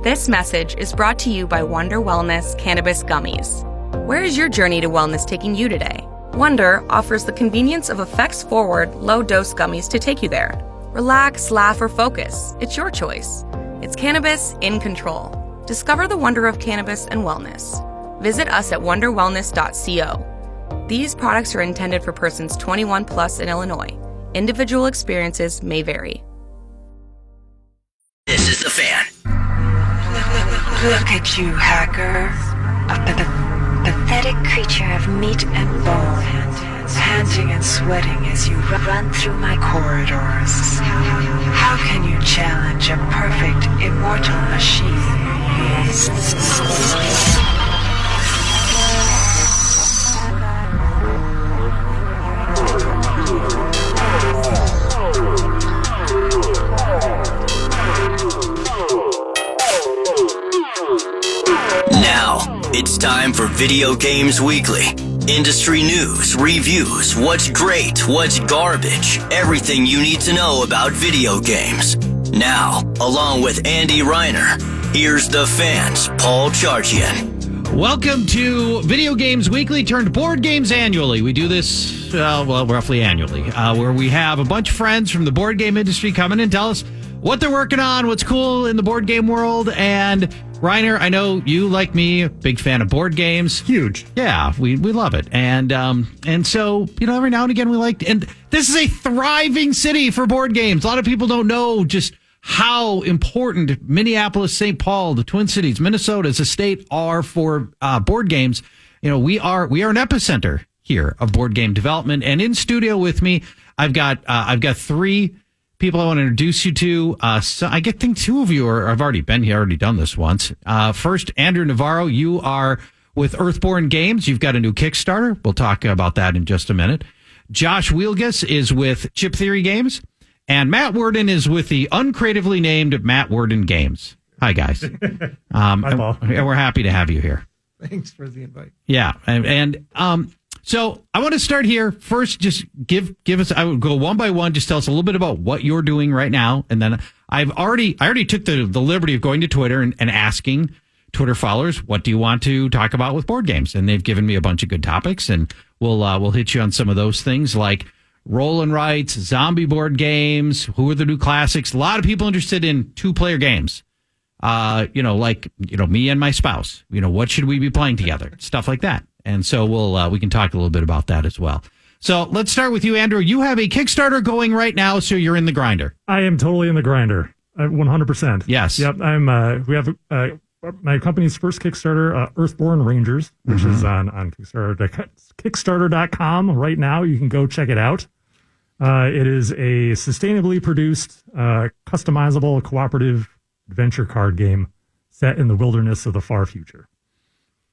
This message is brought to you by Wonder Wellness Cannabis Gummies. Where is your journey to wellness taking you today? Wonder offers the convenience of effects-forward, low-dose gummies to take you there. Relax, laugh, or focus. It's your choice. It's cannabis in control. Discover the wonder of cannabis and wellness. Visit us at wonderwellness.co. These products are intended for persons 21 plus in Illinois. Individual experiences may vary. This is The Fan. Look at you, hacker. A pathetic creature of meat and bone, panting and sweating as you run through my corridors. How can you challenge a perfect, immortal machine? Now, it's time for Video Games Weekly. Industry news, reviews, what's great, what's garbage, everything you need to know about video games. Now, along with Andy Reiner, here's The Fan's Paul Charchian. Welcome to Video Games Weekly turned Board Games Annually. We do this, roughly annually, where we have a bunch of friends from the board game industry come in and tell us what they're working on, what's cool in the board game world. And Reiner, I know you, like me, a big fan of board games. Huge. Yeah, we love it. And so, every now and again we like, and this is a thriving city for board games. A lot of people don't know just how important Minneapolis, St. Paul, the Twin Cities, Minnesota as a state are for board games. We are an epicenter here of board game development. And in studio with me, I've got three people I want to introduce you to. So I think two of you have already been here, already done this once. First, Andrew Navarro, you are with Earthborn Games. You've got a new Kickstarter. We'll talk about that in just a minute. Josh Wielgus is with Chip Theory Games. And Matt Worden is with the uncreatively named Matt Worden Games. Hi, guys. Hi, Paul. And we're happy to have you here. Thanks for the invite. Yeah. So I want to start here. First, just give us, I would go one by one, just tell us a little bit about what you're doing right now. And then I already took the liberty of going to Twitter and asking Twitter followers, what do you want to talk about with board games? And they've given me a bunch of good topics, and we'll hit you on some of those things like roll and writes, zombie board games, who are the new classics. A lot of people interested in 2-player games. Me and my spouse, what should we be playing together? Stuff like that. And so we can talk a little bit about that as well. So let's start with you, Andrew. You have a Kickstarter going right now, so you're in the grinder. I am totally in the grinder. 100%. Yes. Yep. We have my company's first Kickstarter, Earthborn Rangers, which is on Kickstarter, Kickstarter.com right now. You can go check it out. It is a sustainably produced, customizable, cooperative adventure card game set in the wilderness of the far future.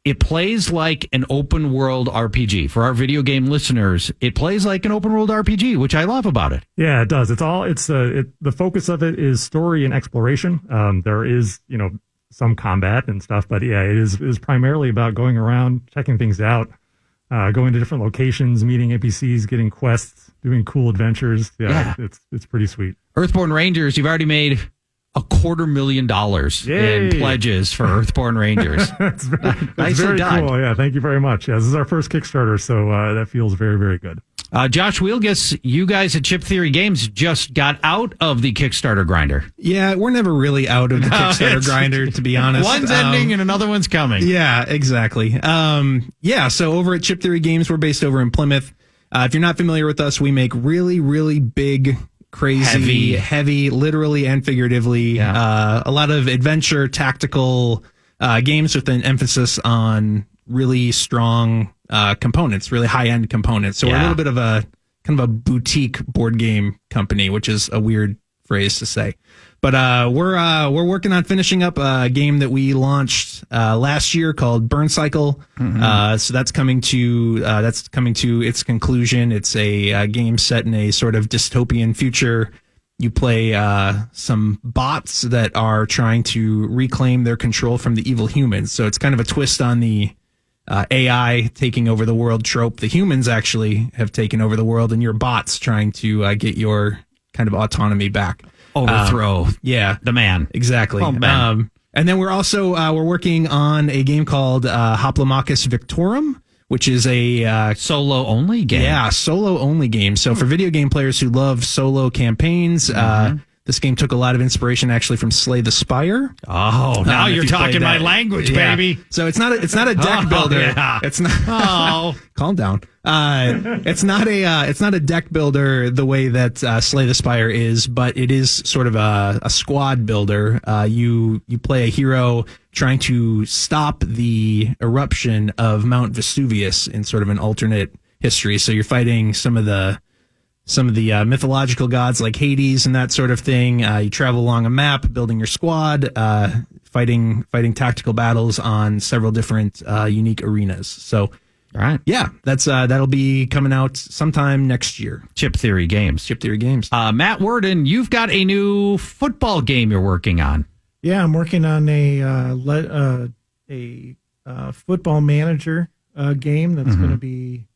It plays like an open world RPG. For our video game listeners, it plays like an open world RPG, which I love about it. Yeah, it does. The focus of it is story and exploration. There is, some combat and stuff, but yeah, it is primarily about going around, checking things out, going to different locations, meeting NPCs, getting quests, doing cool adventures. Yeah. It's pretty sweet. Earthborn Rangers, you've already made $250,000 in pledges for Earthborn Rangers. That's very cool. Yeah, thank you very much. Yeah, this is our first Kickstarter, so that feels very, very good. Josh Wielgus, you guys at Chip Theory Games just got out of the Kickstarter grinder. Yeah, we're never really out of the Kickstarter grinder, to be honest. One's ending and another one's coming. Yeah, exactly. So over at Chip Theory Games, we're based over in Plymouth. If you're not familiar with us, we make really, really big, crazy, heavy, literally and figuratively, a lot of adventure, tactical games with an emphasis on really strong components, really high-end components. So we're a little bit of a kind of a boutique board game company, which is a weird phrase to say. But we're working on finishing up a game that we launched last year called Burn Cycle. So that's coming to its conclusion. It's a game set in a sort of dystopian future. You play some bots that are trying to reclaim their control from the evil humans. So it's kind of a twist on the AI taking over the world trope. The humans actually have taken over the world, and your bots trying to get your kind of autonomy back. Overthrow the man. Exactly. Well, And then we're also we're working on a game called Hoplomachus Victorum, which is a solo only game. Yeah, solo only game. So for video game players who love solo campaigns, this game took a lot of inspiration actually from Slay the Spire. Oh, now you're talking my language, baby. So it's not a deck builder. Yeah. It's not. Oh, calm down. It's not a deck builder the way that Slay the Spire is, but it is sort of a squad builder. You play a hero trying to stop the eruption of Mount Vesuvius in sort of an alternate history. So you're fighting some of the mythological gods like Hades and that sort of thing. You travel along a map, building your squad, fighting tactical battles on several different unique arenas. So, all right, yeah, that'll be coming out sometime next year. Chip Theory Games. Matt Worden, you've got a new football game you're working on. Yeah, I'm working on a football manager game that's going to be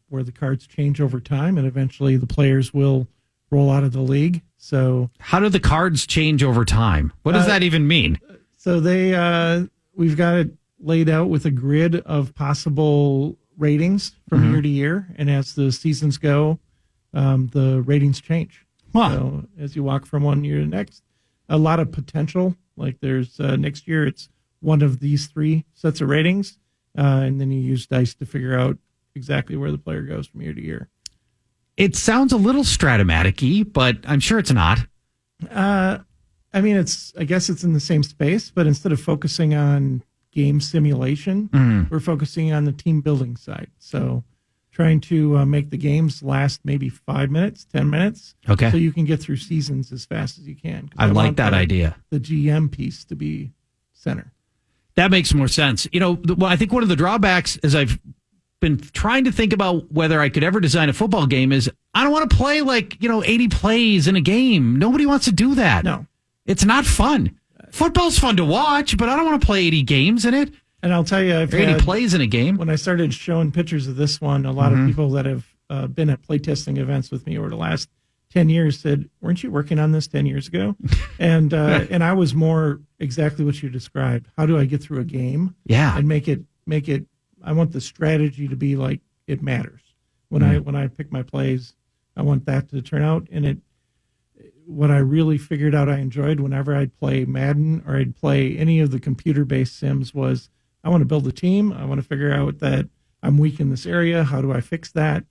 where the cards change over time, and eventually the players will roll out of the league. So, how do the cards change over time? What does that even mean? So we've got it laid out with a grid of possible ratings from year to year, and as the seasons go, the ratings change. Huh. So as you walk from one year to the next, a lot of potential. Like there's next year, it's one of these 3 sets of ratings, and then you use dice to figure out exactly where the player goes from year to year. It sounds a little Stratomatic-y, but I'm sure it's not. I mean, I guess it's in the same space, but instead of focusing on game simulation, we're focusing on the team building side. So trying to make the games last maybe 5 minutes, 10 minutes. Okay. So you can get through seasons as fast as you can. I like that idea. The GM piece to be center. That makes more sense. You know, I think one of the drawbacks is I've been trying to think about whether I could ever design a football game is I don't want to play 80 plays in a game. Nobody wants to do that. No. It's not fun. Football's fun to watch, but I don't want to play 80 games in it. And I'll tell you, I've 80 plays in a game. When I started showing pictures of this one, a lot of people that have been at playtesting events with me over the last 10 years said, weren't you working on this 10 years ago? And I was more exactly what you described. How do I get through a game? Yeah. And make it, I want the strategy to be like it matters. When I pick my plays, I want that to turn out. And what I really figured out I enjoyed whenever I'd play Madden or I'd play any of the computer-based sims was I want to build a team. I want to figure out that I'm weak in this area. How do I fix that?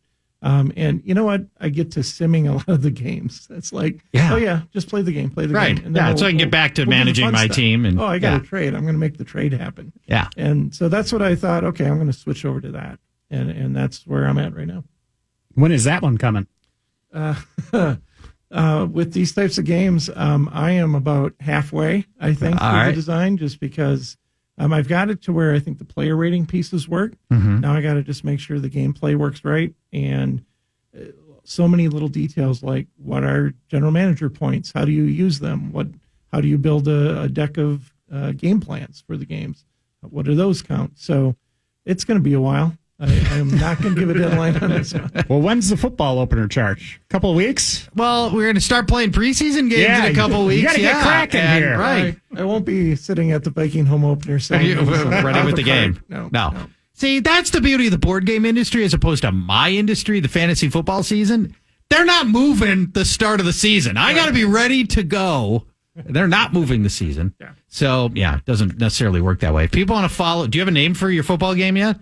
And you know what? I get to simming a lot of the games. It's like, oh yeah, just play the game, right. game. And so I can get back to managing my team. And I got a trade. I'm going to make the trade happen. Yeah. And so that's what I thought. Okay, I'm going to switch over to that, and that's where I'm at right now. When is that one coming? With these types of games, I am about halfway, I think, with the design, just because I've got it to where I think the player rating pieces work. Now I got to just make sure the gameplay works right. And so many little details like what are general manager points? How do you use them? How do you build a deck of game plans for the games? What do those count? So it's going to be a while. I am not going to give a deadline on this one. Well, when's the football opener charge? A couple of weeks? Well, we're going to start playing preseason games in a couple of weeks. You got to get cracking here. Right. I won't be sitting at the Viking home opener saying, ready with the game. No. See, that's the beauty of the board game industry as opposed to my industry, the fantasy football season. They're not moving the start of the season. I got to be ready to go. They're not moving the season. Yeah. So, it doesn't necessarily work that way. If people want to follow, do you have a name for your football game yet?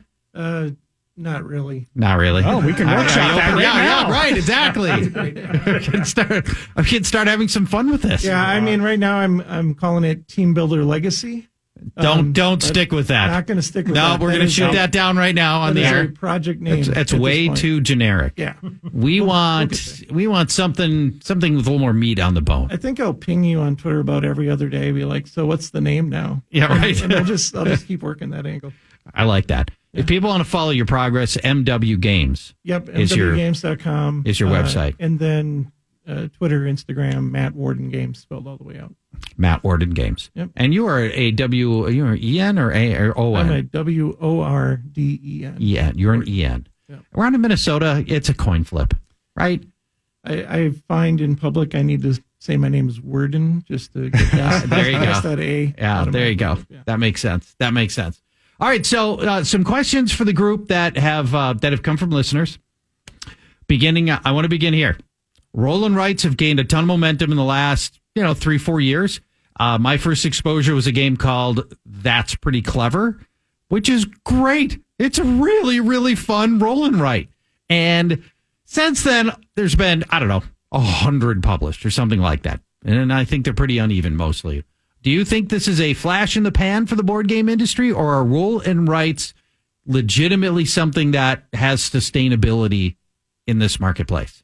Not really. Not really. Oh, we can workshop that right now. Yeah, right, exactly. I can start having some fun with this. Yeah, I mean, right now I'm calling it Team Builder Legacy. Don't stick with that. Not going to stick with that. No, we're going to shoot that down right now on the air. Project name. That's way too generic. Yeah. We want something with a little more meat on the bone. I think I'll ping you on Twitter about every other day. Be like, so what's the name now? Yeah, right. And I'll just keep working that angle. I like that. Yeah. If people want to follow your progress, MW Games. Yep, MWGames.com is your website. And then Twitter, Instagram, Matt Worden Games, spelled all the way out. Matt Worden Games. Yep. And you are you're an EN or A or ON? I'm a WORDEN. EN. You're an EN. Yep. Around in Minnesota, it's a coin flip, right? I find in public I need to say my name is Worden just to get past, there you past go. that A. Yeah, there you go. Yeah. That makes sense. All right, so some questions for the group that have come from listeners. I want to begin here. Roll and Writes have gained a ton of momentum in the last 3-4 years. My first exposure was a game called That's Pretty Clever, which is great. It's a really, really fun roll and write. And since then, there's been, 100 published or something like that. And I think they're pretty uneven mostly. Do you think this is a flash in the pan for the board game industry, or are roll and writes legitimately something that has sustainability in this marketplace?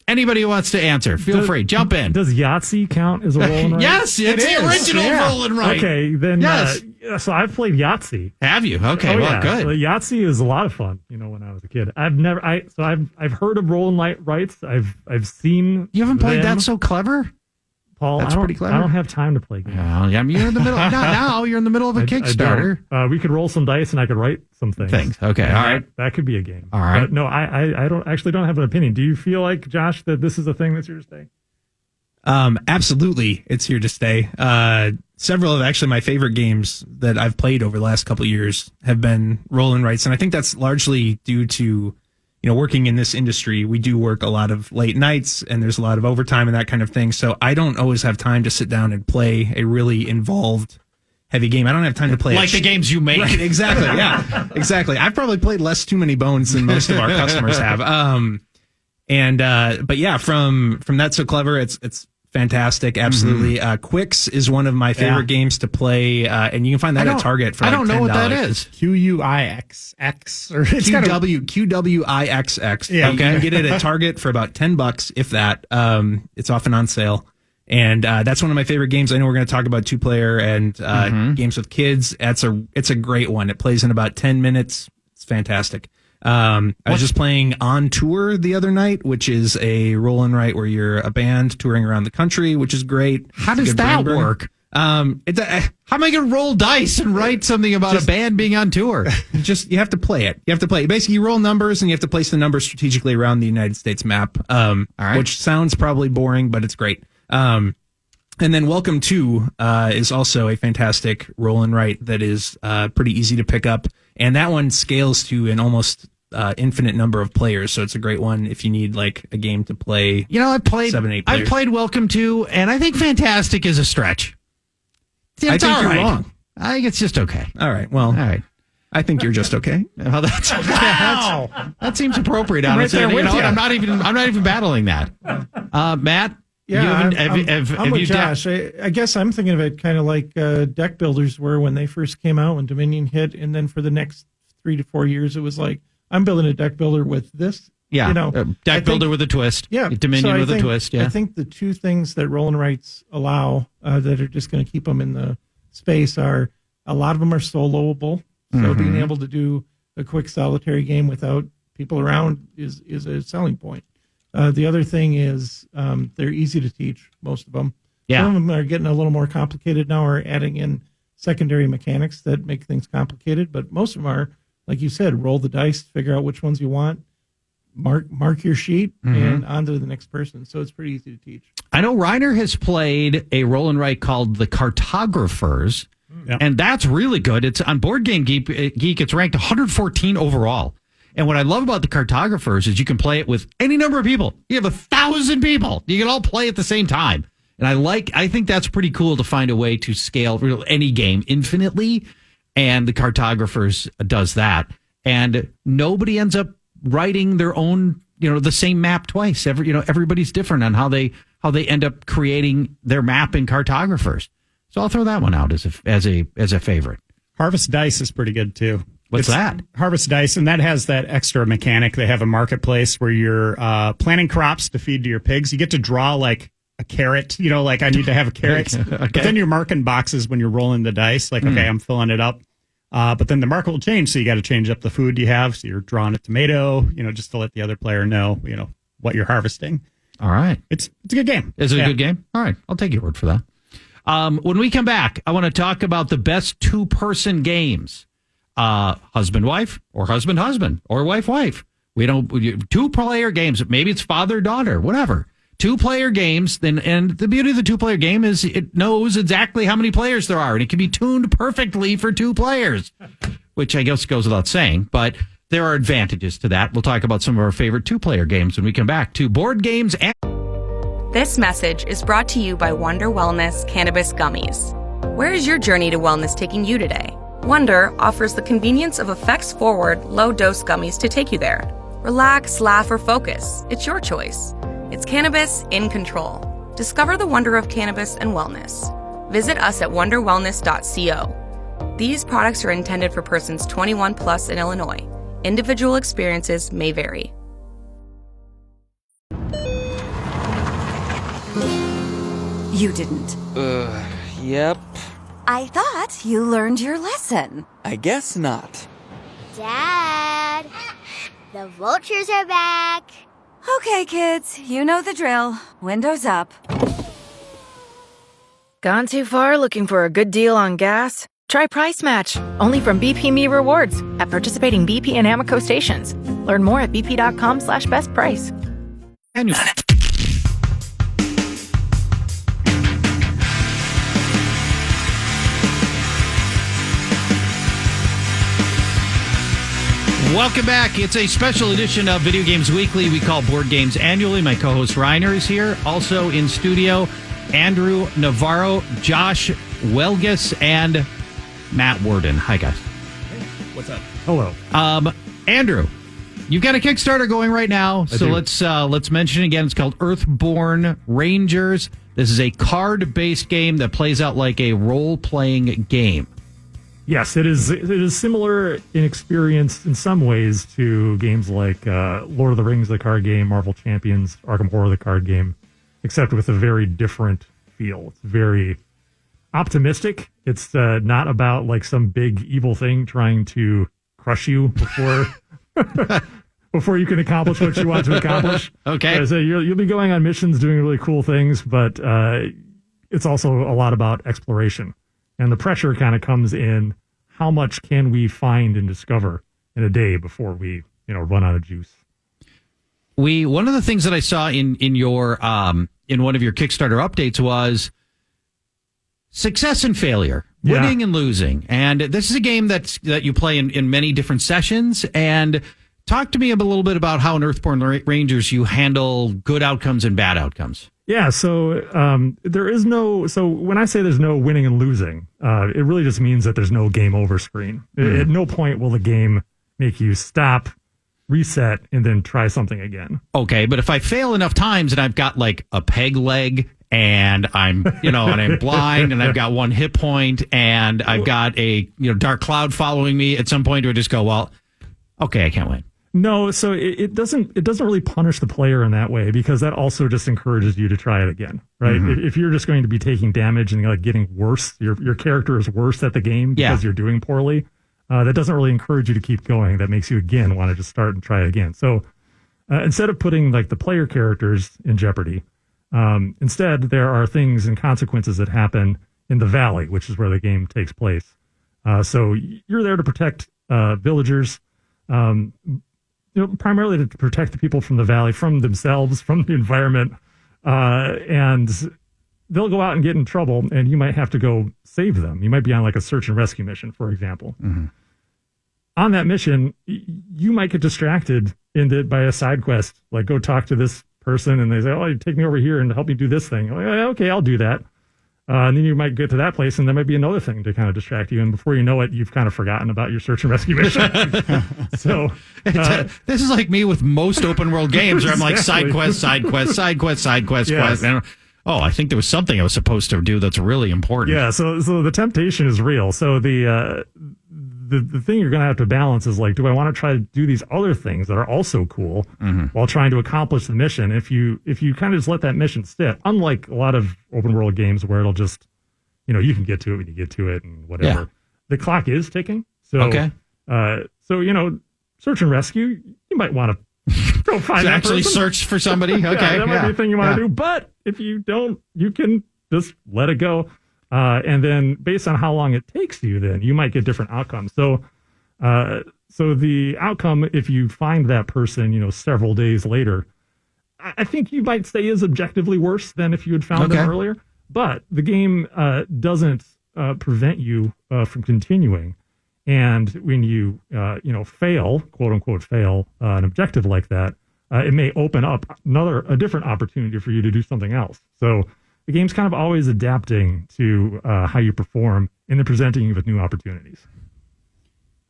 Anybody who wants to answer, feel free. Jump in. Does Yahtzee count as a roll and write? Yes, it's the original roll and write. Okay, then yes. So I've played Yahtzee. Have you? Okay, well, good. So Yahtzee is a lot of fun. When I was a kid, I've heard of roll and writes. I've seen. You haven't played That's So Clever? Paul, That's pretty clever. I don't have time to play games. You're in the middle. Not now. You're in the middle of a Kickstarter. We could roll some dice, and I could write some things. Okay, all right. That could be a game. All right. But no, I don't have an opinion. Do you feel like, Josh, that this is a thing that's here to stay? Absolutely, it's here to stay. Several of actually my favorite games that I've played over the last couple of years have been roll and writes, and I think that's largely due to working in this industry. We do work a lot of late nights, and there's a lot of overtime and that kind of thing. So I don't always have time to sit down and play a really involved, heavy game. I don't have time to play the games you make. Right, exactly. Yeah, exactly. I've probably played less Too Many Bones than most of our customers have. But yeah, from That's So Clever, it's fantastic. Absolutely. Quicks is one of my favorite games to play, and you can find that at Target for I don't know $10. what that is. QUIXX or it's QWIXX. Yeah, okay. You can get it at Target for about $10, if that. It's often on sale. And that's one of my favorite games. I know we're going to talk about 2-player and games with kids. It's a great one. It plays in about 10 minutes. It's fantastic. I was just playing On Tour the other night, which is a roll and write where you're a band touring around the country, which is great. How does that work? How am I going to roll dice and write something about a band being on tour? You have to play it. Basically, you roll numbers and you have to place the numbers strategically around the United States map, which sounds probably boring, but it's great. And then Welcome To is also a fantastic roll and write that is pretty easy to pick up. And that one scales to an almost infinite number of players. So it's a great one if you need like a game to play. I've played 7-8 players. I've played Welcome To, and I think fantastic is a stretch. I think you're wrong. I think it's just okay. All right. Well, I think you're just okay. Well, that seems appropriate, honestly. Right there with you. I'm not even battling that. Matt? Yeah, I'm with Josh. I guess I'm thinking of it kind of like deck builders were when they first came out, when Dominion hit, and then for the next 3 to 4 years, it was like, I'm building a deck builder with this. Yeah, deck builder with a twist. Yeah, Dominion with a twist. Yeah, I think the two things that roll and writes allow that are just going to keep them in the space are a lot of them are soloable. So being able to do a quick solitary game without people around is a selling point. The other thing is they're easy to teach, most of them. Yeah. Some of them are getting a little more complicated now, or adding in secondary mechanics that make things complicated. But most of them are, like you said, roll the dice, figure out which ones you want, mark your sheet, and on to the next person. So it's pretty easy to teach. I know Reiner has played a roll and write called The Cartographers, and that's really good. It's on Board Game Geek. It's ranked 114 overall. And what I love about The Cartographers is you can play it with any number of people. You have 1,000 people. You can all play at the same time. And I think that's pretty cool to find a way to scale any game infinitely. And The Cartographers does that. And nobody ends up writing their own, the same map twice. Everybody's different on how they end up creating their map in Cartographers. So I'll throw that one out as a favorite. Harvest Dice is pretty good too. What's that? Harvest Dice, and that has that extra mechanic. They have a marketplace where you're planting crops to feed to your pigs. You get to draw like a carrot, like I need to have a carrot. Okay. But then you're marking boxes when you're rolling the dice. Like, okay, I'm filling it up. But then the market will change, so you got to change up the food you have. So you're drawing a tomato, just to let the other player know, what you're harvesting. All right. It's a good game. Is it a good game? All right. I'll take your word for that. When we come back, I want to talk about the best two-person games. Husband-wife or husband-husband or wife-wife. We don't 2-player games. Maybe it's father-daughter, whatever. 2-player games. And the beauty of the 2-player game is it knows exactly how many players there are, and it can be tuned perfectly for 2 players, which I guess goes without saying, but there are advantages to that. We'll talk about some of our favorite 2-player games when we come back to Board Games. And This message is brought to you by Wonder Wellness Cannabis Gummies. Where is your journey to wellness taking you today? Wonder offers the convenience of effects-forward, low-dose gummies to take you there. Relax, laugh, or focus. It's your choice. It's cannabis in control. Discover the wonder of cannabis and wellness. Visit us at wonderwellness.co. These products are intended for persons 21 plus in Illinois. Individual experiences may vary. You didn't. Yep. I thought you learned your lesson. I guess not. Dad, the vultures are back. Okay, kids, you know the drill. Windows up. Gone too far looking for a good deal on gas? Try Price Match, only from BP Me Rewards at participating BP and Amoco stations. Learn more at bp.com/best price. And welcome back. It's a special edition of Video Games Weekly. We call Board Games annually. My co-host Reiner is here. Also in studio, Andrew Navarro, Josh Welgus, and Matt Worden. Hi, guys. Hey, what's up? Hello. Andrew, you've got a Kickstarter going right now. So let's mention it again. It's called Earthborn Rangers. This is a card-based game that plays out like a role-playing game. Yes, it is. It is similar in experience in some ways to games like Lord of the Rings, the card game, Marvel Champions, Arkham Horror, the card game, except with a very different feel. It's very optimistic. It's not about like some big evil thing trying to crush you before before you can accomplish what you want to accomplish. Okay, so you'll be going on missions, doing really cool things, but it's also a lot about exploration. And the pressure kind of comes in, how much can we find and discover in a day before we, run out of juice? One of the things that I saw in your in one of your Kickstarter updates was success and failure, winning and losing. And this is a game that you play in many different sessions. And talk to me a little bit about how in Earthborn Rangers you handle good outcomes and bad outcomes. Yeah, so there is no. So when I say there's no winning and losing, it really just means that there's no game over screen. At no point will the game make you stop, reset, and then try something again. Okay, but if I fail enough times and I've got like a peg leg and I'm and I'm blind and I've got 1 hit point and I've got a dark cloud following me, at some point do I just go, well, okay, I can't win? No, so it doesn't really punish the player in that way, because that also just encourages you to try it again, right? Mm-hmm. If you're just going to be taking damage and like getting worse, your character is worse at the game because you're doing poorly. That doesn't really encourage you to keep going. That makes you again want to just start and try it again. So instead of putting like the player characters in jeopardy, instead there are things and consequences that happen in the valley, which is where the game takes place. So you're there to protect villagers. Primarily to protect the people from the valley, from themselves, from the environment, and they'll go out and get in trouble, and you might have to go save them. You might be on like a search and rescue mission, for example. Mm-hmm. On that mission, you might get distracted by a side quest, like go talk to this person, and they say, "Oh, you take me over here and help me do this thing." Like, okay, I'll do that. And then you might get to that place, and there might be another thing to kind of distract you. And before you know it, you've kind of forgotten about your search and rescue mission. So this is like me with most open world games, where I'm like side quest, side quest, side quest, side quest, yes. quest. And, I think there was something I was supposed to do that's really important. Yeah. So the temptation is real. So the thing you're going to have to balance is like, do I want to try to do these other things that are also cool while trying to accomplish the mission? If you kind of just let that mission sit, unlike a lot of open world games where it'll just, you can get to it when you get to it and whatever. Yeah. The clock is ticking. So, okay. Search and rescue, you might want to go find that actually person. Search for somebody. Okay. That might be a thing you want to do. But if you don't, you can just let it go. And then based on how long it takes you, then you might get different outcomes. So the outcome, if you find that person, several days later, I think you might say is objectively worse than if you had found them earlier. But the game doesn't prevent you from continuing. And when you fail, quote unquote, fail an objective like that, it may open up a different opportunity for you to do something else. So the game's kind of always adapting to how you perform and then presenting you with new opportunities.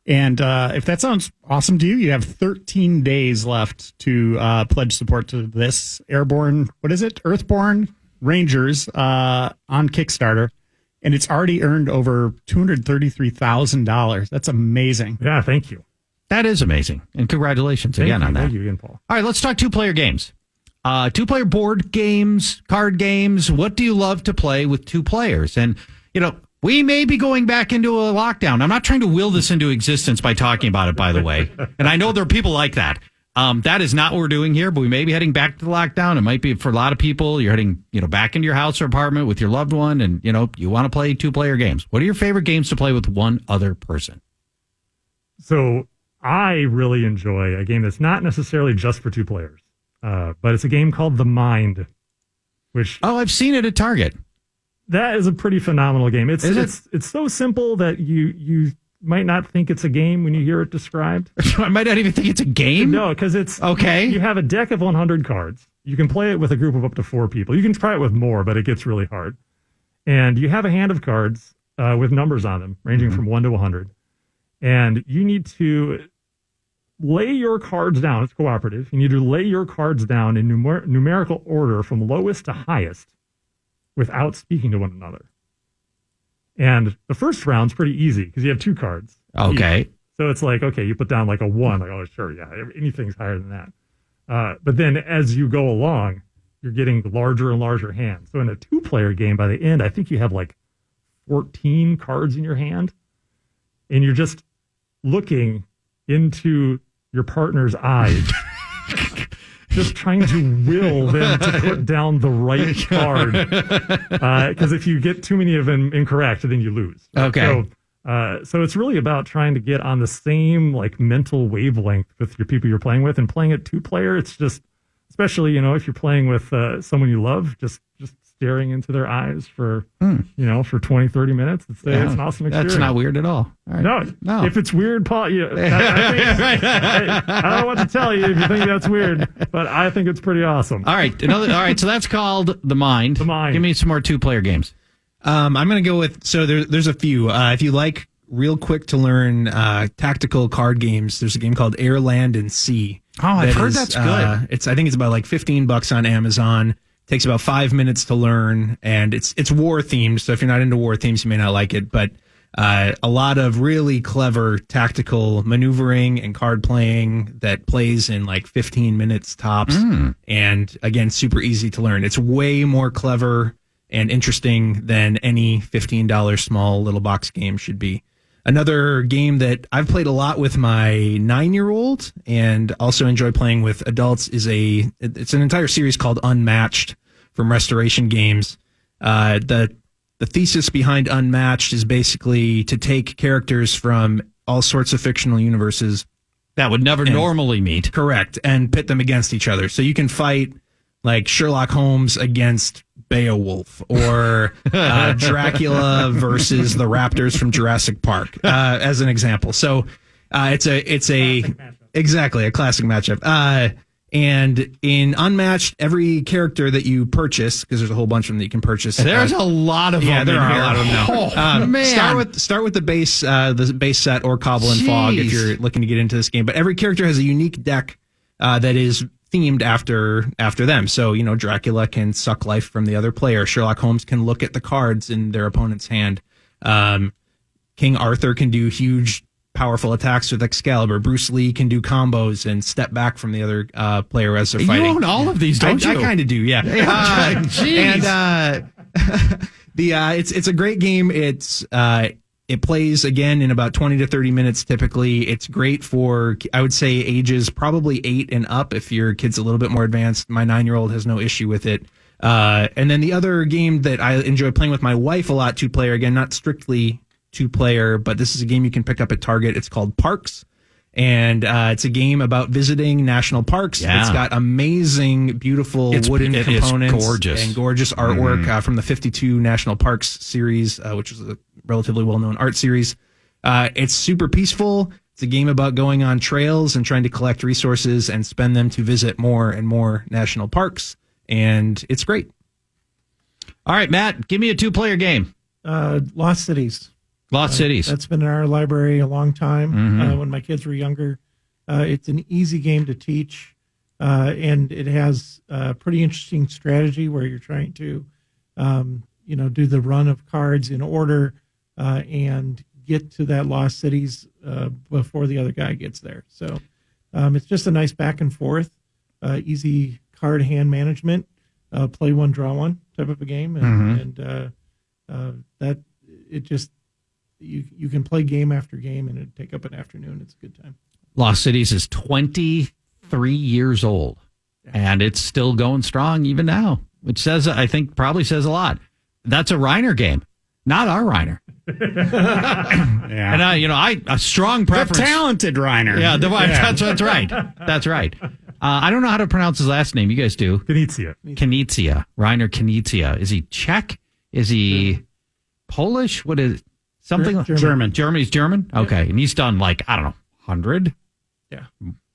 And if that sounds awesome to you, you have 13 days left to pledge support to this Earthborn Rangers on Kickstarter. And it's already earned over $233,000. That's amazing. Yeah, thank you. That is amazing. And congratulations again on that. Thank you again, Paul. All right, let's talk two-player games. Two-player board games, card games. What do you love to play with two players? And, we may be going back into a lockdown. I'm not trying to will this into existence by talking about it, by the way. And I know there are people like that. That is not what we're doing here, but we may be heading back to the lockdown. It might be for a lot of people. You're heading, back into your house or apartment with your loved one, and, you want to play two-player games. What are your favorite games to play with one other person? So I really enjoy a game that's not necessarily just for two players, but it's a game called The Mind, which... Oh, I've seen it at Target. That is a pretty phenomenal game. It's so simple that you might not think it's a game when you hear it described. I might not even think it's a game? No, because it's... Okay. You have a deck of 100 cards. You can play it with a group of up to 4 people. You can try it with more, but it gets really hard. And you have a hand of cards with numbers on them, ranging from 1 to 100. And you need to lay your cards down. It's cooperative. You need to lay your cards down in numerical order from lowest to highest without speaking to one another. And the first round's pretty easy because you have 2 cards. Okay. Each. So it's like, okay, you put down like a 1, like, oh, sure, yeah, anything's higher than that. But then as you go along, you're getting larger and larger hands. So in a 2-player game, by the end, I think you have like 14 cards in your hand. And you're just looking into your partner's eyes, just trying to will them to put down the right card. Because if you get too many of them incorrect, then you lose. Okay. So it's really about trying to get on the same like mental wavelength with your people you're playing with, and playing it 2-player. It's just, especially, if you're playing with someone you love, just staring into their eyes for, for 20, 30 minutes. It's an awesome experience. That's not weird at all. Right. No. If it's weird, Paul, I don't know what to tell you if you think that's weird, but I think it's pretty awesome. All right. So that's called The Mind. The Mind. Give me some more 2-player games. I'm going to go with, so there's a few. If you like real quick to learn tactical card games, there's a game called Air, Land, and Sea. Oh, I've heard that's good. I think it's about like $15 on Amazon. Takes about 5 minutes to learn, and it's war themed. So if you're not into war themes, you may not like it. But a lot of really clever tactical maneuvering and card playing that plays in like 15 minutes tops. And again, super easy to learn. It's way more clever and interesting than any $15 small little box game should be. Another game that I've played a lot with my 9-year-old and also enjoy playing with adults is it's an entire series called Unmatched from Restoration Games. The thesis behind Unmatched is basically to take characters from all sorts of fictional universes that would never normally meet. Correct. And pit them against each other. So you can fight like Sherlock Holmes against Beowulf, or Dracula versus the raptors from Jurassic Park, as an example. So it's a classic matchup. And in Unmatched, every character that you purchase, because there's a whole bunch of them that you can purchase. There's a lot of them. Yeah, there are a lot of them now. Oh, man. Start with the base set or Cobble and Fog if you're looking to get into this game. But every character has a unique deck that is themed after them. So, Dracula can suck life from the other player. Sherlock Holmes can look at the cards in their opponent's hand. King Arthur can do huge, powerful attacks with Excalibur. Bruce Lee can do combos and step back from the other player as they're fighting. You own all of these, don't you? I kind of do, yeah. And it's a great game. It plays, again, in about 20 to 30 minutes typically. It's great for, I would say, ages probably 8 and up if your kid's a little bit more advanced. My 9-year-old has no issue with it. And then the other game that I enjoy playing with my wife a lot, 2-player, again, not strictly 2-player, but this is a game you can pick up at Target. It's called Parks. And it's a game about visiting national parks. Yeah. It's got amazing, beautiful wooden components. Gorgeous. And gorgeous artwork from the 52 National Parks series, which is a relatively well-known art series. It's super peaceful. It's a game about going on trails and trying to collect resources and spend them to visit more and more national parks. And it's great. All right, Matt, give me a 2-player game. Lost Cities. Lost Cities. That's been in our library a long time. When my kids were younger. It's an easy game to teach, and it has a pretty interesting strategy where you're trying to, do the run of cards in order and get to that Lost Cities before the other guy gets there. So it's just a nice back and forth, easy card hand management, play one, draw one type of a game, and that it just. You can play game after game and it'd take up an afternoon. It's a good time. Lost Cities is 23 years old, and it's still going strong even now, which probably says a lot. That's a Reiner game, not our Reiner. Yeah. And a strong preference. The talented Reiner. Yeah, that's right. That's right. I don't know how to pronounce his last name. You guys do. Knizia. Reiner Knizia. Is he Czech? Is he Polish? What is something? German. He's German? Okay. And he's done 100? Yeah.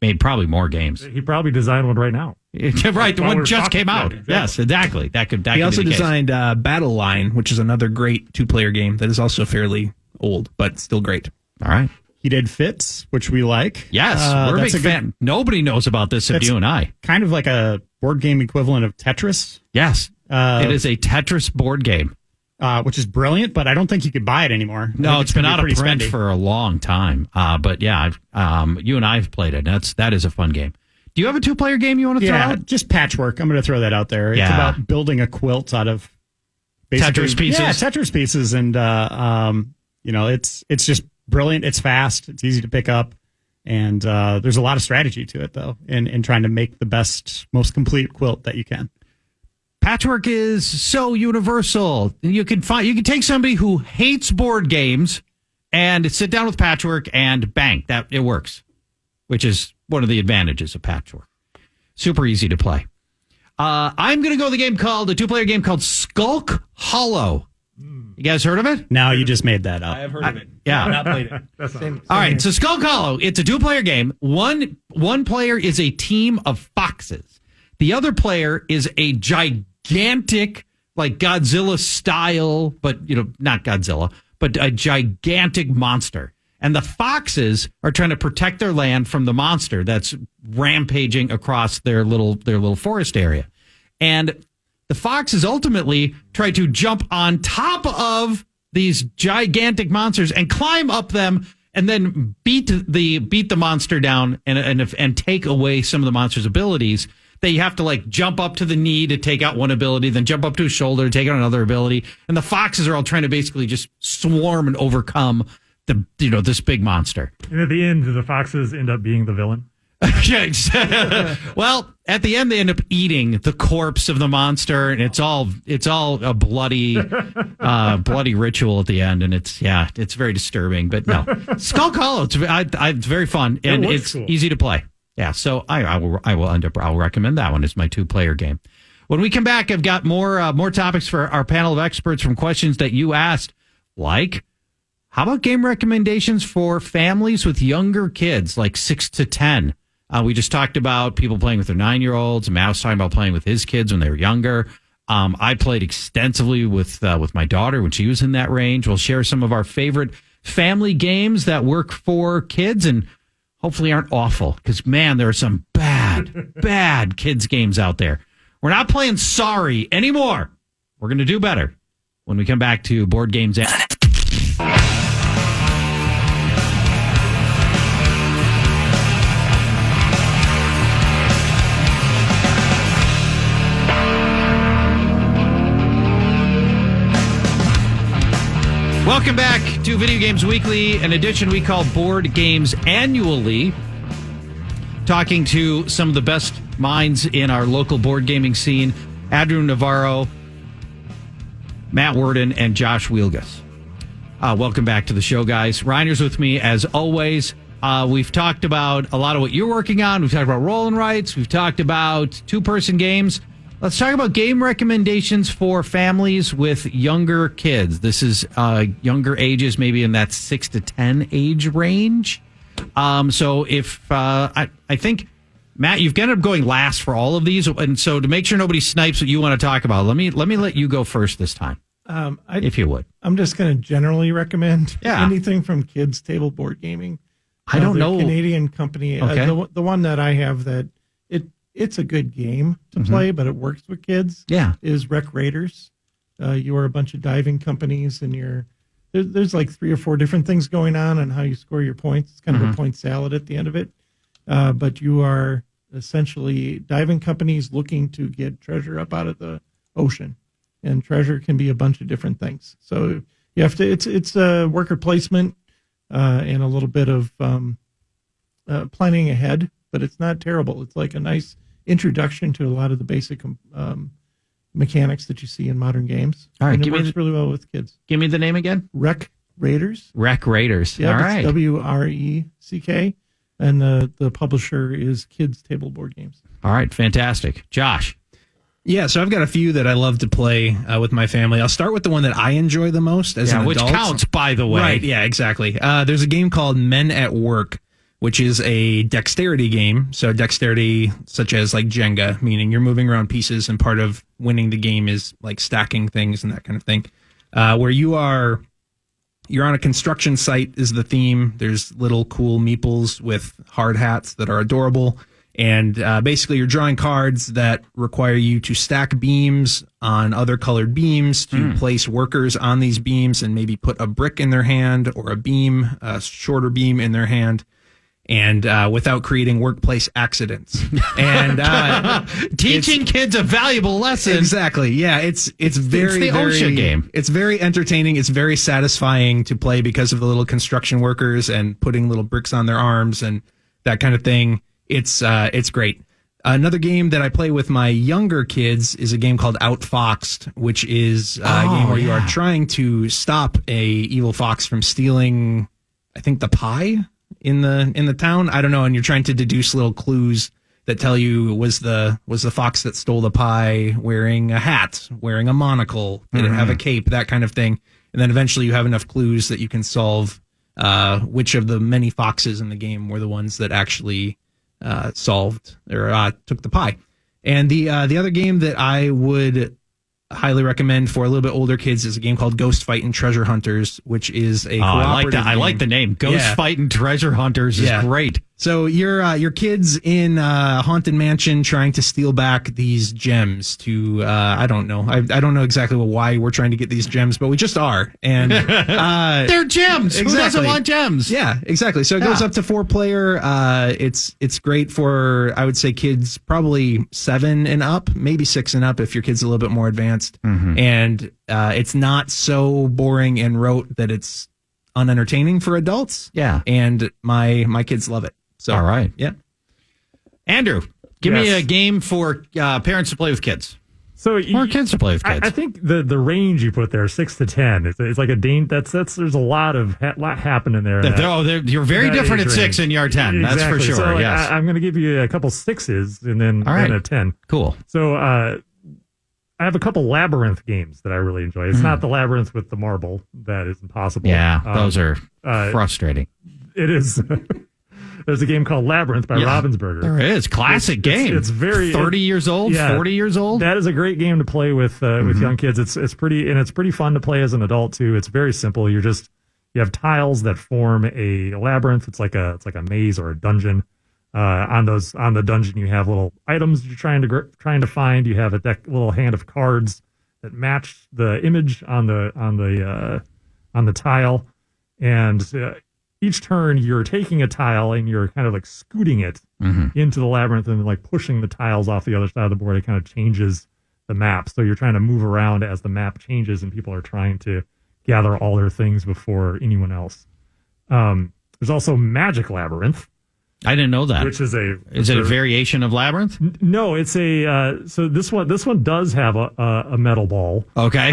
Made probably more games. He probably designed one right now. Right. The one just came out. Exactly. Yes, exactly. That could He also be the designed Battle Line, which is another great 2-player game that is also fairly old, but still great. All right. He did Fits, which we like. Yes. We're a big fan. Nobody knows about this except you and I. Kind of like a board game equivalent of Tetris. Yes. It is a Tetris board game. Which is brilliant, but I don't think you could buy it anymore. No, it's been out of print for a long time. But yeah, you and I have played it. That is a fun game. Do you have a 2-player game you want to throw out? Just Patchwork. I'm going to throw that out there. Yeah. It's about building a quilt out of Tetris pieces. Yeah, Tetris pieces, and it's just brilliant. It's fast. It's easy to pick up, and there's a lot of strategy to it though, in trying to make the best, most complete quilt that you can. Patchwork is so universal. You can take somebody who hates board games and sit down with Patchwork and bang, that it works, which is one of the advantages of Patchwork. Super easy to play. I'm going to go with a 2-player game called Skulk Hollow. You guys heard of it? No, you just made that up. I have heard of it. Yeah. I've not played it. Same All right, here. so Skulk Hollow, it's a 2-player game. One player is a team of foxes. The other player is a gigantic, like Godzilla style, but not Godzilla, but a gigantic monster. And the foxes are trying to protect their land from the monster that's rampaging across their little forest area. And the foxes ultimately try to jump on top of these gigantic monsters and climb up them and then beat the monster down and take away some of the monster's abilities. They have to jump up to the knee to take out one ability, then jump up to his shoulder to take out another ability. And the foxes are all trying to basically just swarm and overcome this big monster. And at the end, do the foxes end up being the villain? Well, at the end, they end up eating the corpse of the monster, and it's all a bloody ritual at the end, and it's very disturbing. But no, Skulk Hollow, it's very fun and it's cool. Easy to play. Yeah, so I'll recommend that one as my 2-player game. When we come back, I've got more topics for our panel of experts from questions that you asked, like how about game recommendations for families with younger kids, like 6 to 10? We just talked about people playing with their 9-year-olds. Matt was talking about playing with his kids when they were younger. I played extensively with my daughter when she was in that range. We'll share some of our favorite family games that work for kids and hopefully aren't awful, because, man, there are some bad kids games out there. We're not playing sorry anymore. We're going to do better when we come back to Board Games. Welcome back to Video Games Weekly, an edition we call Board Games Annually, talking to some of the best minds in our local board gaming scene, Andrew Navarro, Matt Worden, and Josh Wielgus. Welcome back to the show, guys. Reiner's with me, as always. We've talked about a lot of what you're working on. We've talked about roll and writes. We've talked about 2-person games. Let's talk about game recommendations for families with younger kids. This is younger ages, maybe in that 6 to 10 age range. So if I think, Matt, you've ended up going last for all of these. And so to make sure nobody snipes what you want to talk about, let me let you go first this time, if you would. I'm just going to generally recommend anything from kids table board gaming. I don't know. Canadian company. Okay. The one that I have that it's a good game to play, but it works with kids. Yeah. Is Rec Raiders. You are a bunch of diving companies, and there's like 3 or 4 different things going on how you score your points. It's kind of a point salad at the end of it. But you are essentially diving companies looking to get treasure up out of the ocean, and treasure can be a bunch of different things. So you have to. It's a worker placement and a little bit of planning ahead, but it's not terrible. It's like a nice introduction to a lot of the basic mechanics that you see in modern games. All right, and it works really well with kids. Give me the name again. Rec Raiders. Rec Raiders. Yeah, all right. WRECK, and the publisher is Kids Table Board Games. All right, fantastic. Josh. Yeah, so I've got a few that I love to play with my family. I'll start with the one that I enjoy the most as an adult. Which counts, by the way. Right, yeah, exactly. There's a game called Men at Work, which is a dexterity game. So dexterity, such as like Jenga, meaning you're moving around pieces, and part of winning the game is like stacking things and that kind of thing. Where you're on a construction site is the theme. There's little cool meeples with hard hats that are adorable. And basically you're drawing cards that require you to stack beams on other colored beams, to place workers on these beams and maybe put a brick in their hand or a shorter beam in their hand. And without creating workplace accidents, and teaching kids a valuable lesson. Exactly. Yeah, it's very the OSHA game. It's very entertaining. It's very satisfying to play because of the little construction workers and putting little bricks on their arms and that kind of thing. It's great. Another game that I play with my younger kids is a game called Outfoxed, which is a game where you are trying to stop a evil fox from stealing, I think, the pie in the town. I don't know, and you're trying to deduce little clues that tell you was the fox that stole the pie wearing a hat, wearing a monocle, did it have a cape, that kind of thing. And then eventually you have enough clues that you can solve which of the many foxes in the game were the ones that actually solved or took the pie. And the other game that I would highly recommend for a little bit older kids is a game called Ghost Fightin' Treasure Hunters, which is a cooperative game. I like the name. Ghost Fightin' Treasure Hunters is great. So your kids in a haunted mansion trying to steal back these gems to I don't know. I don't know exactly why we're trying to get these gems, but we just are. And they're gems. Exactly. Who doesn't want gems? Yeah, exactly. So it goes up to 4-player. It's great for, I would say, kids probably 7 and up, maybe 6 and up if your kid's a little bit more advanced. And it's not so boring and rote that it's unentertaining for adults. Yeah. And my kids love it. So, all right. Yeah. Andrew, give me a game for parents to play with kids. So or kids to play with kids. I think the range you put there, 6 to 10, it's like a that's there's a lot happening there. You're very different at 6 and you're 10. Exactly. That's for sure. So yes. I'm going to give you a couple 6s and then a 10. Cool. So I have a couple Labyrinth games that I really enjoy. It's not the Labyrinth with the marble. That is impossible. Yeah, those are frustrating. It is. There's a game called Labyrinth by Ravensburger. There is. Classic game. It's very 30 years old, 40 years old. That is a great game to play with young kids. It's pretty fun to play as an adult too. It's very simple. You have tiles that form a labyrinth. It's like a maze or a dungeon. On the dungeon you have little items you're trying to find. You have a little hand of cards that match the image on the tile, and each turn you're taking a tile and you're kind of like scooting it into the labyrinth and like pushing the tiles off the other side of the board. It kind of changes the map. So you're trying to move around as the map changes and people are trying to gather all their things before anyone else. There's also Magic Labyrinth. I didn't know that. Which is it a variation of Labyrinth? No, it's so this one does have a metal ball. Okay.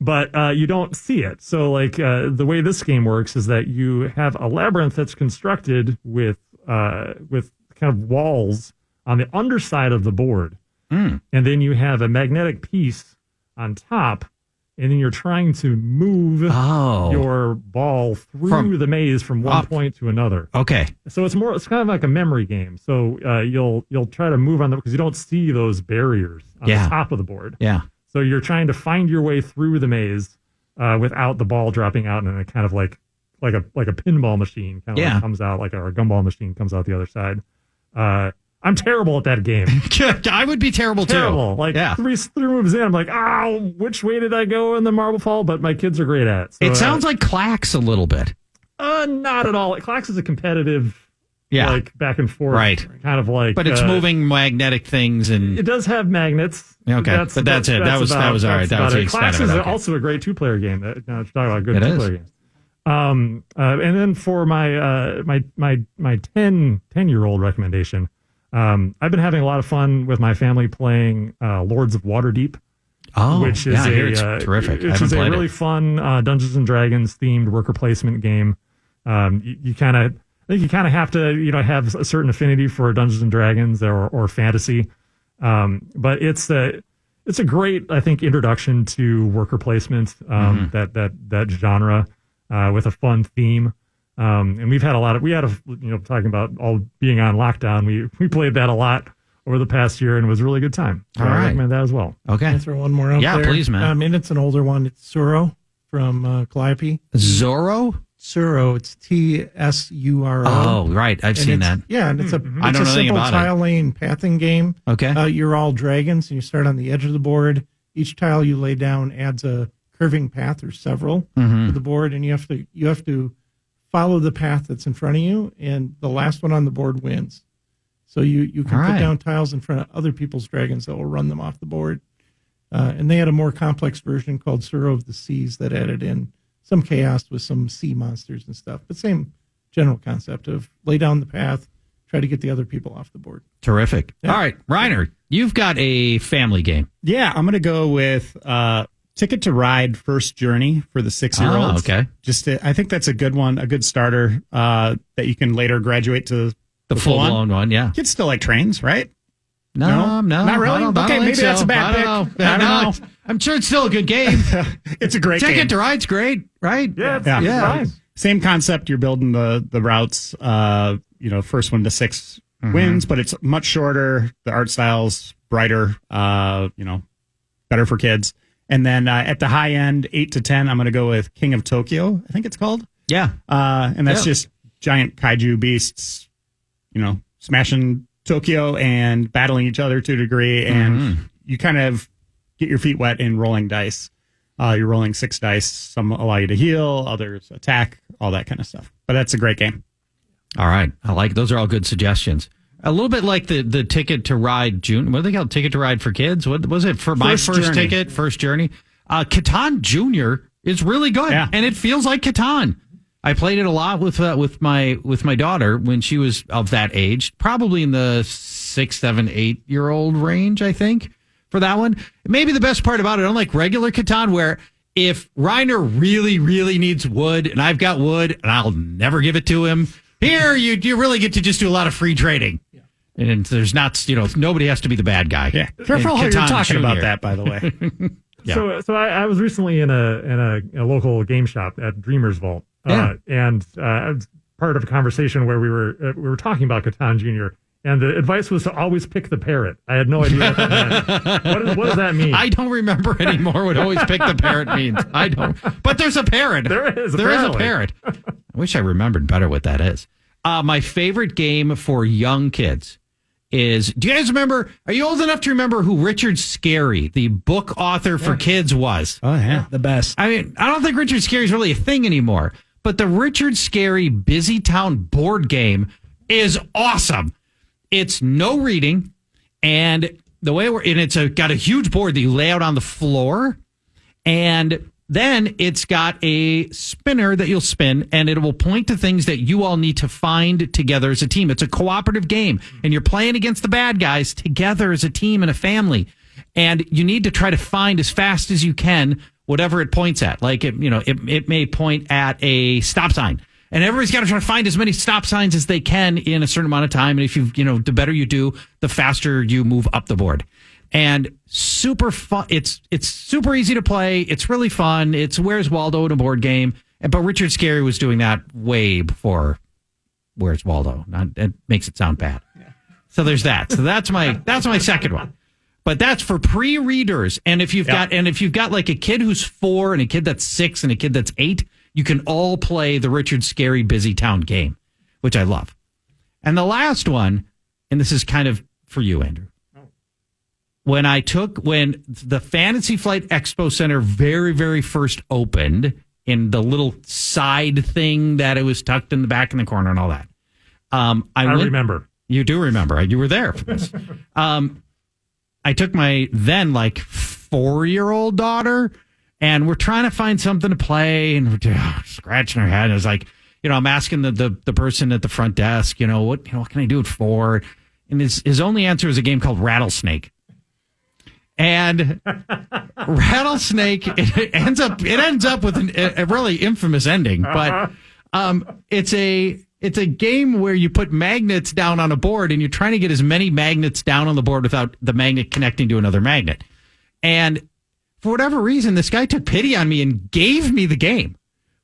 but you don't see it. So like the way this game works is that you have a labyrinth that's constructed with kind of walls on the underside of the board. And then you have a magnetic piece on top, and then you're trying to move your ball through the maze from one point to another. Okay. So it's kind of like a memory game. So you'll try to move on them because you don't see those barriers on the top of the board. Yeah. So you're trying to find your way through the maze without the ball dropping out, and it kind of like a pinball machine kind of like comes out, or a gumball machine comes out the other side. I'm terrible at that game. I would be terrible too. Like three moves in, I'm like, which way did I go in the marble fall? But my kids are great at it. So, it sounds like Clax a little bit. Not at all. Clax is a competitive, like back and forth, kind of like. But it's moving magnetic things, and it does have magnets. Okay, but that's it. That was all right. That was the extent Clax of it. is also a great 2-player game. Now you're talking about good 2-player games. And then for my 10-year-old recommendation. I've been having a lot of fun with my family playing Lords of Waterdeep, which is terrific. Which is a really fun Dungeons and Dragons themed worker placement game. I think you kind of have to have a certain affinity for Dungeons and Dragons or fantasy, but it's a great, I think, introduction to worker placement, that genre with a fun theme. And we had talking about all being on lockdown. We played that a lot over the past year, and it was a really good time. So I recommend that as well. Okay. Can I throw one more out there? Yeah, please, man. And it's an older one. It's Suro from Calliope. Zorro? Suro. It's Tsuro. Oh, right. I've seen that. Yeah, and it's a simple tile lane pathing game. Okay. You're all dragons, and you start on the edge of the board. Each tile you lay down adds a curving path or several to the board, and you have to follow the path that's in front of you, and the last one on the board wins. So you can put down tiles in front of other people's dragons that will run them off the board. And they had a more complex version called Suro of the Seas that added in some chaos with some sea monsters and stuff. But same general concept of lay down the path, try to get the other people off the board. Terrific. Yeah. All right, Reiner, you've got a family game. Yeah, I'm going to go with Ticket to Ride First Journey for the 6-year-olds. Okay. I think that's a good one, a good starter that you can later graduate to the full-blown one. Yeah. Kids still like trains, right? No, not really. Okay, maybe that's a bad pick. I don't know. I'm sure it's still a good game. It's a great game. Ticket to Ride's great, right? Yeah. Fine. Same concept. You're building the routes. First one to 6 wins, but it's much shorter. The art style's brighter. Better for kids. And then at the high end, 8 to 10, I'm going to go with King of Tokyo, I think it's called. Yeah. And that's just giant kaiju beasts, smashing Tokyo and battling each other to a degree. And you kind of get your feet wet in rolling dice. You're rolling 6 dice. Some allow you to heal, others attack, all that kind of stuff. But that's a great game. All right. I like those are all good suggestions. A little bit like the Ticket to Ride June. What do they call it? Ticket to Ride for kids? What was it for my first ticket? First Journey. Catan Junior is really good, and it feels like Catan. I played it a lot with my daughter when she was of that age, probably in the 6, 7, 8-year-old range, I think, for that one. Maybe the best part about it, unlike regular Catan, where if Reiner really, really needs wood, and I've got wood, and I'll never give it to him, here you really get to just do a lot was trading. And there's not, nobody has to be the bad guy. Yeah. Careful how you're talking about that, by the way. Yeah. So I was recently in a local game shop at Dreamer's Vault. And I was part of a conversation where we were talking about Catan Jr., and the advice was to always pick the parrot. I had no idea what that meant. What does that mean? I don't remember anymore what always pick the parrot means. I don't. But there's a parrot. There is a parrot. I wish I remembered better what that is. My favorite game for young kids is, do you guys remember, are you old enough to remember who Richard Scarry, the book author for kids, was? Oh, yeah. The best. I mean, I don't think Richard Scarry is really a thing anymore, but the Richard Scarry Busy Town board game is awesome. It's no reading, and the way it's got a huge board that you lay out on the floor, and then it's got a spinner that you'll spin, and it will point to things that you all need to find together as a team. It's a cooperative game, and you're playing against the bad guys together as a team and a family. And you need to try to find as fast as you can whatever it points at. Like it may point at a stop sign, and everybody's got to try to find as many stop signs as they can in a certain amount of time. And if the better you do, the faster you move up the board. And super fun. It's super easy to play. It's really fun. It's Where's Waldo in a board game. But Richard Scarry was doing that way before Where's Waldo. It makes it sound bad. Yeah. So there's that. So that's my second one. But that's for pre-readers. And if you've got like a kid who's 4 and a kid that's 6 and a kid that's 8, you can all play the Richard Scarry Busy Town game, which I love. And the last one, and this is kind of for you, Andrew. When the Fantasy Flight Expo Center very, very first opened in the little side thing that it was tucked in the back in the corner and all that. I remember. You do remember. You were there for this. I took my then 4-year-old daughter, and we're trying to find something to play, and we're scratching our head. And it was like, I'm asking the person at the front desk, what can I do it for? And his only answer is a game called Rattlesnake. And Rattlesnake, it ends up with a really infamous ending, but it's a game where you put magnets down on a board and you're trying to get as many magnets down on the board without the magnet connecting to another magnet. And for whatever reason, this guy took pity on me and gave me the game,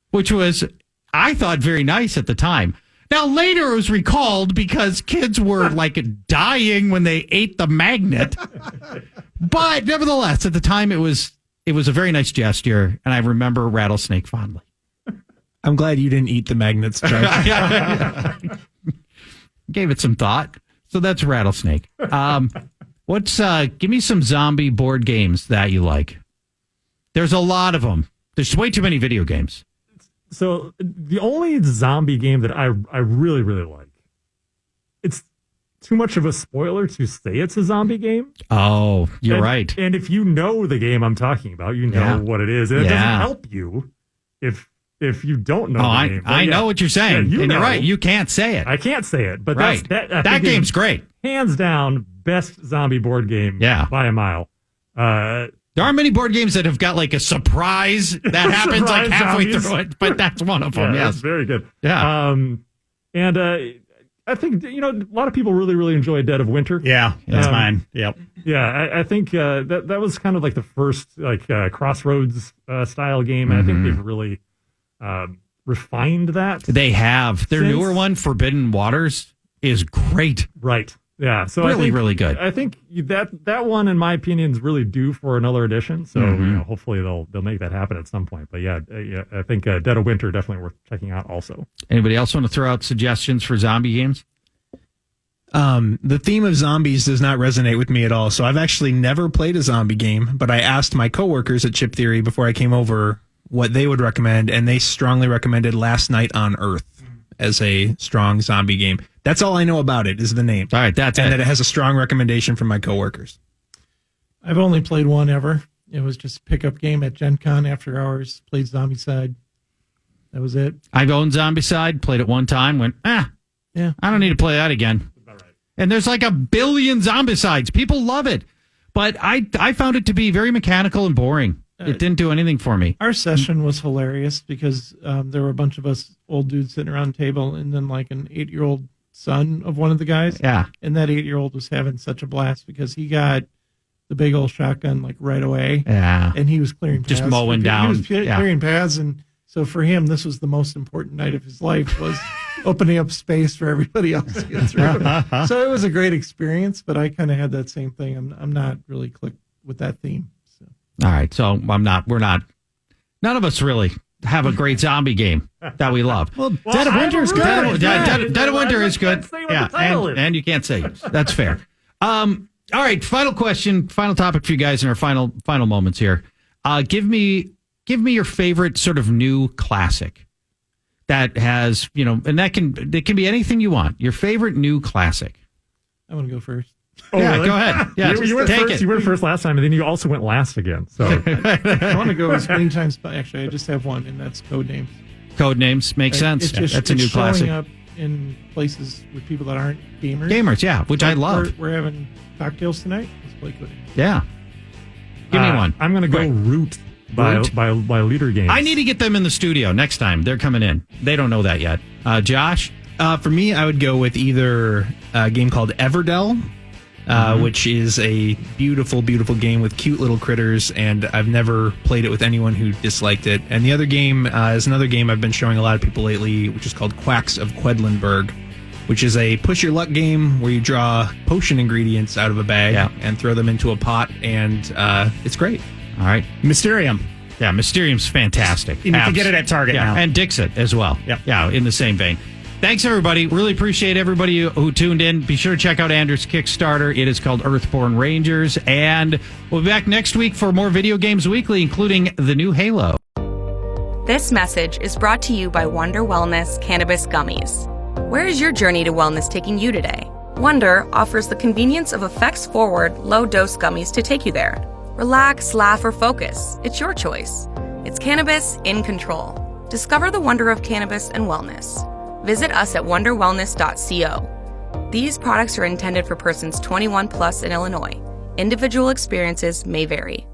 which was, I thought, very nice at the time. Now, later it was recalled because kids were dying when they ate the magnet. But nevertheless, at the time, it was a very nice gesture, and I remember Rattlesnake fondly. I'm glad you didn't eat the magnets, Chuck. Gave it some thought. So that's Rattlesnake. Give me some zombie board games that you like. There's a lot of them. There's way too many video games. So the only zombie game that I really, really like, it's too much of a spoiler to say it's a zombie game. Oh, you're right. And if you know the game I'm talking about, you know what it is. And it doesn't help you if you don't know the game. I know what you're saying. Yeah, you're right. You can't say it. I can't say it. But right. That game's great. Hands down, best zombie board game by a mile. There aren't many board games that have got a surprise that happens halfway through it, but that's one of them. Yeah, yes, that's very good. Yeah, and I think a lot of people really, really enjoy Dead of Winter. Yeah, that's mine. Yep. Yeah, I think that was kind of the first Crossroads style game. Mm-hmm. And I think they've really refined that. They have. Their newer one, Forbidden Waters, is great. Right. Yeah, so really good. I think that one, in my opinion, is really due for another edition. So hopefully they'll make that happen at some point. But yeah, I think Dead of Winter definitely worth checking out. Also, anybody else want to throw out suggestions for zombie games? The theme of zombies does not resonate with me at all. So I've actually never played a zombie game, but I asked my coworkers at Chip Theory before I came over what they would recommend, and they strongly recommended Last Night on Earth as a strong zombie game. That's all I know about it is the name. All right, that's and that it has a strong recommendation from my coworkers. I've only played one ever. It was just a pickup game at Gen Con after hours. Played Zombicide. That was it. I've owned Zombicide, played it one time, went, I don't need to play that again. About right. And there's 1 billion Zombicides. People love it. But I found it to be very mechanical and boring. It didn't do anything for me. Our session was hilarious because there were a bunch of us old dudes sitting around the table, and then an 8-year-old son of one of the guys. Yeah. And that 8-year-old was having such a blast because he got the big old shotgun right away. Yeah. And he was clearing paths. Just mowing down. He was clearing paths. And so for him, this was the most important night of his life, was opening up space for everybody else to get through. So it was a great experience, but I kind of had that same thing. I'm not really clicked with that theme. So. All right. So we're not, none of us really have a great zombie game that we love. Well, Dead of Winter is good. Dead of Winter is good. Yeah, and you can't say it. That's fair. All right, final question, final topic for you guys in our final moments here. Give me your favorite sort of new classic that has, and it can be anything you want. Your favorite new classic. I want to go first. Oh, yeah, really? Go ahead. Yeah, you went first. You went first last time, and then you also went last again. So I want to go as many times. Actually, I just have one, and that's Codenames. Codenames makes sense. That's a new classic. Showing up in places with people that aren't gamers. Gamers, yeah, which I love. We're having cocktails tonight. Let's play Codenames. Yeah. Give me one. I'm going to go Root by Leader Games. I need to get them in the studio next time. They're coming in. They don't know that yet. Josh? For me, I would go with either a game called Everdell, which is a beautiful, beautiful game with cute little critters, and I've never played it with anyone who disliked it. And the other game is another game I've been showing a lot of people lately, which is called Quacks of Quedlinburg, which is a push your luck game where you draw potion ingredients out of a bag and throw them into a pot, and it's great. All right. Mysterium. Yeah, Mysterium's fantastic. You can get it at Target now. And Dixit as well. Yep. Yeah, in the same vein. Thanks, everybody. Really appreciate everybody who tuned in. Be sure to check out Andrew's Kickstarter. It is called Earthborn Rangers. And we'll be back next week for more Video Games Weekly, including the new Halo. This message is brought to you by Wonder Wellness Cannabis Gummies. Where is your journey to wellness taking you today? Wonder offers the convenience of effects-forward, low-dose gummies to take you there. Relax, laugh, or focus. It's your choice. It's cannabis in control. Discover the wonder of cannabis and wellness. Visit us at wonderwellness.co. These products are intended for persons 21 plus in Illinois. Individual experiences may vary.